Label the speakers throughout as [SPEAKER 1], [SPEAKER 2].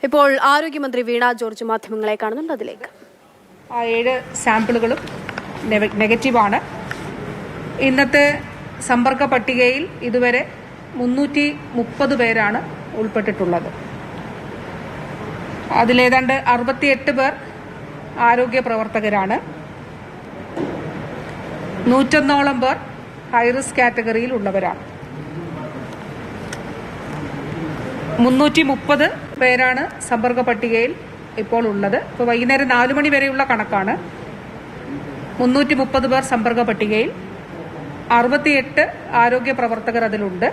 [SPEAKER 1] ഇപ്പോൾ ആരോഗ്യമന്ത്രി വീണ ജോർജ് മാധ്യമങ്ങളെ കാണുന്നുണ്ട്. അതിലേക്ക്
[SPEAKER 2] ആ 7 സാമ്പിളുകളും നെഗറ്റീവാണ്. ഇന്നത്തെ സമ്പർക്ക പട്ടികയിൽ ഇതുവരെ 330 പേരാണ് ഉൾപ്പെട്ടിട്ടുള്ളത്. അതിലേതാണ്ട് 68 പേർ ആരോഗ്യ പ്രവർത്തകരാണ്. 101ഓളം പേർ ഹൈറിസ്ക് കാറ്റഗറിയിൽ ഉള്ളവരാണ്. 330 പേരാണ് സമ്പർക്ക പട്ടികയിൽ ഇപ്പോൾ ഉള്ളത്. ഇപ്പോൾ വൈകുന്നേരം 4 മണി വരെയുള്ള കണക്കാണ്. 330 പേർ സമ്പർക്ക പട്ടികയിൽ, 68 ആരോഗ്യ പ്രവർത്തകർ അതിലുണ്ട്,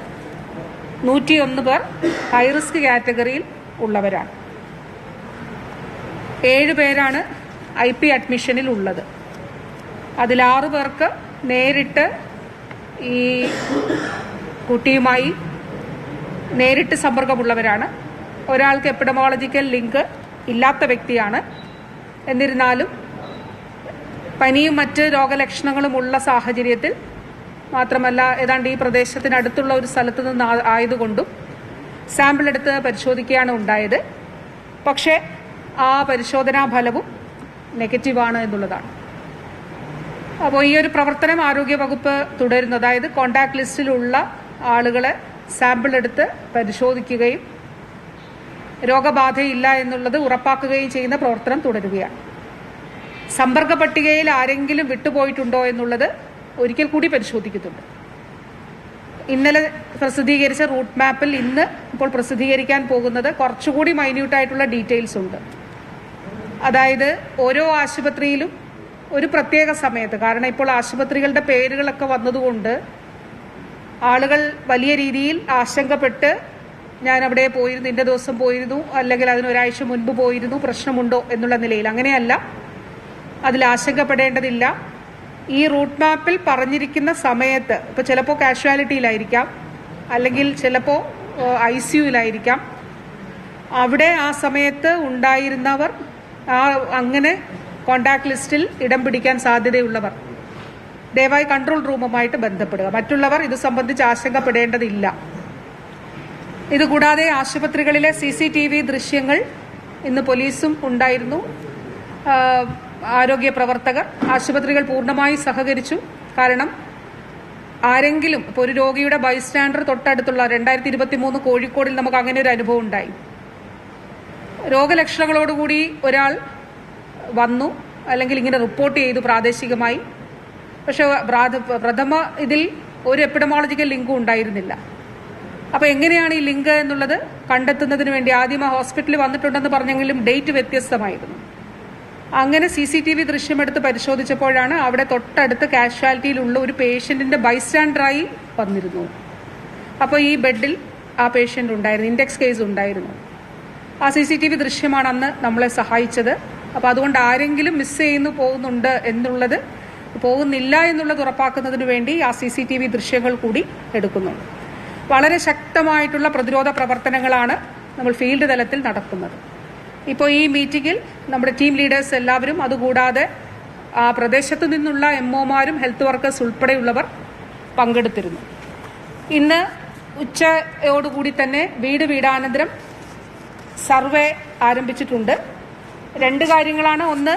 [SPEAKER 2] 101 പേർ ഹൈറിസ്ക് കാറ്റഗറിയിൽ ഉള്ളവരാണ്. 7 പേരാണ് IP അഡ്മിഷനിൽ ഉള്ളത്. അതിൽ 6 പേർക്ക് നേരിട്ട് ഈ കുട്ടിയുമായി നേരിട്ട് സമ്പർക്കമുള്ളവരാണ്. ഒരാൾക്ക് എപ്പിഡമോളജിക്കൽ ലിങ്ക് ഇല്ലാത്ത വ്യക്തിയാണ്. എന്നിരുന്നാലും പനിയും മറ്റ് രോഗലക്ഷണങ്ങളും ഉള്ള സാഹചര്യത്തിൽ മാത്രമല്ല, ഏതാണ്ട് ഈ പ്രദേശത്തിനടുത്തുള്ള ഒരു സ്ഥലത്ത് നിന്ന് ആയതുകൊണ്ടും സാമ്പിൾ എടുത്ത് പരിശോധിക്കുകയാണ് ഉണ്ടായത്. പക്ഷേ ആ പരിശോധനാ ഫലവും നെഗറ്റീവാണ് എന്നുള്ളതാണ്. അപ്പോൾ ഈ ഒരു പ്രവർത്തനം ആരോഗ്യവകുപ്പ് തുടരുന്നു. അതായത് കോണ്ടാക്ട് ലിസ്റ്റിലുള്ള ആളുകളെ സാമ്പിൾ എടുത്ത് പരിശോധിക്കുകയും രോഗബാധയില്ല എന്നുള്ളത് ഉറപ്പാക്കുകയും ചെയ്യുന്ന പ്രവർത്തനം തുടരുകയാണ്. സമ്പർക്ക പട്ടികയിൽ ആരെങ്കിലും വിട്ടുപോയിട്ടുണ്ടോ എന്നുള്ളത് ഒരിക്കൽ കൂടി പരിശോധിക്കുന്നുണ്ട്. ഇന്നലെ പ്രസിദ്ധീകരിച്ച റൂട്ട് മാപ്പിൽ ഇന്ന് ഇപ്പോൾ പ്രസിദ്ധീകരിക്കാൻ പോകുന്നത് കുറച്ചുകൂടി മൈന്യൂട്ടായിട്ടുള്ള ഡീറ്റെയിൽസ് ഉണ്ട്. അതായത് ഓരോ ആശുപത്രിയിലും ഒരു പ്രത്യേക സമയത്ത്, കാരണം ഇപ്പോൾ ആശുപത്രികളുടെ പേരുകളൊക്കെ വന്നതുകൊണ്ട് ആളുകൾ വലിയ രീതിയിൽ ആശങ്കപ്പെട്ട് ഞാൻ അവിടെ പോയിരുന്നു, ഇന്ന ദിവസം പോയിരുന്നു, അല്ലെങ്കിൽ അതിനൊരാഴ്ച മുൻപ് പോയിരുന്നു, പ്രശ്നമുണ്ടോ എന്നുള്ള നിലയിൽ. അങ്ങനെയല്ല, അതിൽ ആശങ്കപ്പെടേണ്ടതില്ല. ഈ റൂട്ട് മാപ്പിൽ പറഞ്ഞിരിക്കുന്ന സമയത്ത് ഇപ്പോൾ ചിലപ്പോൾ കാഷ്വാലിറ്റിയിലായിരിക്കാം, അല്ലെങ്കിൽ ചിലപ്പോൾ ICUയിലായിരിക്കാം. അവിടെ ആ സമയത്ത് ഉണ്ടായിരുന്നവർ അങ്ങനെ കോണ്ടാക്ട് ലിസ്റ്റിൽ ഇടം പിടിക്കാൻ സാധ്യതയുള്ളവർ ദയവായി കൺട്രോൾ റൂമുമായിട്ട് ബന്ധപ്പെടുക. മറ്റുള്ളവർ ഇത് സംബന്ധിച്ച് ആശങ്കപ്പെടേണ്ടതില്ല. ഇതുകൂടാതെ ആശുപത്രികളിലെ CCTV ദൃശ്യങ്ങൾ ഇന്ന് പോലീസും ഉണ്ടായിരുന്നു. ആരോഗ്യ പ്രവർത്തകർ, ആശുപത്രികൾ പൂർണ്ണമായി സഹകരിച്ചു. കാരണം ആരെങ്കിലും ഇപ്പോൾ ഒരു രോഗിയുടെ ബൈസ്റ്റാൻഡർ തൊട്ടടുത്തുള്ള 2023 കോഴിക്കോടിൽ നമുക്ക് അങ്ങനെ ഒരു അനുഭവം ഉണ്ടായി. രോഗലക്ഷണങ്ങളോടുകൂടി ഒരാൾ വന്നു, അല്ലെങ്കിൽ ഇങ്ങനെ റിപ്പോർട്ട് ചെയ്തു പ്രാദേശികമായി. പക്ഷെ പ്രഥമ ഇതിൽ ഒരു എപ്പിഡമോളജിക്കൽ ലിങ്കും ഉണ്ടായിരുന്നില്ല. അപ്പോൾ എങ്ങനെയാണ് ഈ ലിങ്ക് എന്നുള്ളത് കണ്ടെത്തുന്നതിന് വേണ്ടി ആദ്യം ഹോസ്പിറ്റലിൽ വന്നിട്ടുണ്ടെന്ന് പറഞ്ഞെങ്കിലും ഡേറ്റ് വ്യത്യസ്തമായിരുന്നു. അങ്ങനെ CCTV ദൃശ്യമെടുത്ത് പരിശോധിച്ചപ്പോഴാണ് അവിടെ തൊട്ടടുത്ത് കാഷ്വാലിറ്റിയിലുള്ള ഒരു പേഷ്യന്റിന്റെ ബൈസ്റ്റാൻഡറായി വന്നിരുന്നു. അപ്പോൾ ഈ ബെഡിൽ ആ പേഷ്യന്റ് ഉണ്ടായിരുന്നു, ഇൻഡെക്സ് കേസ് ഉണ്ടായിരുന്നു. ആ CCTV ദൃശ്യമാണ് അന്ന് നമ്മളെ സഹായിച്ചത്. അപ്പോൾ അതുകൊണ്ട് ആരെങ്കിലും മിസ് ചെയ്യുന്നു പോകുന്നില്ല എന്നുള്ളത് ഉറപ്പാക്കുന്നതിന് വേണ്ടി ആ CCTV ദൃശ്യങ്ങൾ കൂടി എടുക്കുന്നുണ്ട്. വളരെ ശക്തമായിട്ടുള്ള പ്രതിരോധ പ്രവർത്തനങ്ങളാണ് നമ്മൾ ഫീൽഡ് തലത്തിൽ നടക്കുന്നത്. ഇപ്പോൾ ഈ മീറ്റിംഗിൽ നമ്മുടെ ടീം ലീഡേഴ്സ് എല്ലാവരും, അതുകൂടാതെ ആ പ്രദേശത്തു നിന്നുള്ള MOമാരും ഹെൽത്ത് വർക്കേഴ്സ് ഉൾപ്പെടെയുള്ളവർ പങ്കെടുത്തിരുന്നു. ഇന്ന് ഉച്ചയോടുകൂടി തന്നെ വീടാനന്തരം സർവേ ആരംഭിച്ചിട്ടുണ്ട്. 2 കാര്യങ്ങളാണ്. ഒന്ന്,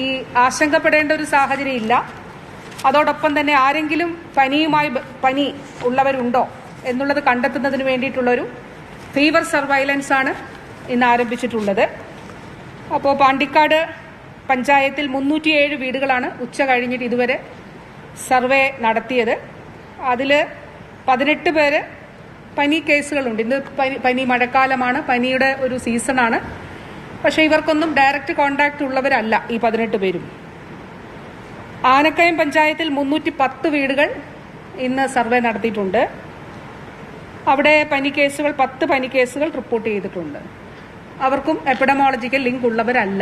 [SPEAKER 2] ഈ ആശങ്കപ്പെടേണ്ട ഒരു സാഹചര്യം ഇല്ല. അതോടൊപ്പം തന്നെ ആരെങ്കിലും പനി ഉള്ളവരുണ്ടോ എന്നുള്ളത് കണ്ടെത്തുന്നതിന് വേണ്ടിയിട്ടുള്ളൊരു ഫീവർ സർവൈലൻസ് ആണ് ഇന്ന് ആരംഭിച്ചിട്ടുള്ളത്. അപ്പോൾ പാണ്ടിക്കാട് പഞ്ചായത്തിൽ 307 വീടുകളാണ് ഉച്ച കഴിഞ്ഞിട്ട് ഇതുവരെ സർവേ നടത്തിയത്. അതിൽ 18 പേര് പനി കേസുകളുണ്ട്. ഇന്ന് പനി മഴക്കാലമാണ്, പനിയുടെ ഒരു സീസണാണ്. പക്ഷേ ഇവർക്കൊന്നും ഡയറക്റ്റ് കോണ്ടാക്ട് ഉള്ളവരല്ല ഈ 18 പേരും. ആനക്കയം പഞ്ചായത്തിൽ 310 വീടുകൾ ഇന്ന് സർവേ നടത്തിയിട്ടുണ്ട്. അവിടെ 10 പനി കേസുകൾ റിപ്പോർട്ട് ചെയ്തിട്ടുണ്ട്. അവർക്കും എപ്പിഡമോളജിക്കൽ ലിങ്ക് ഉള്ളവരല്ല.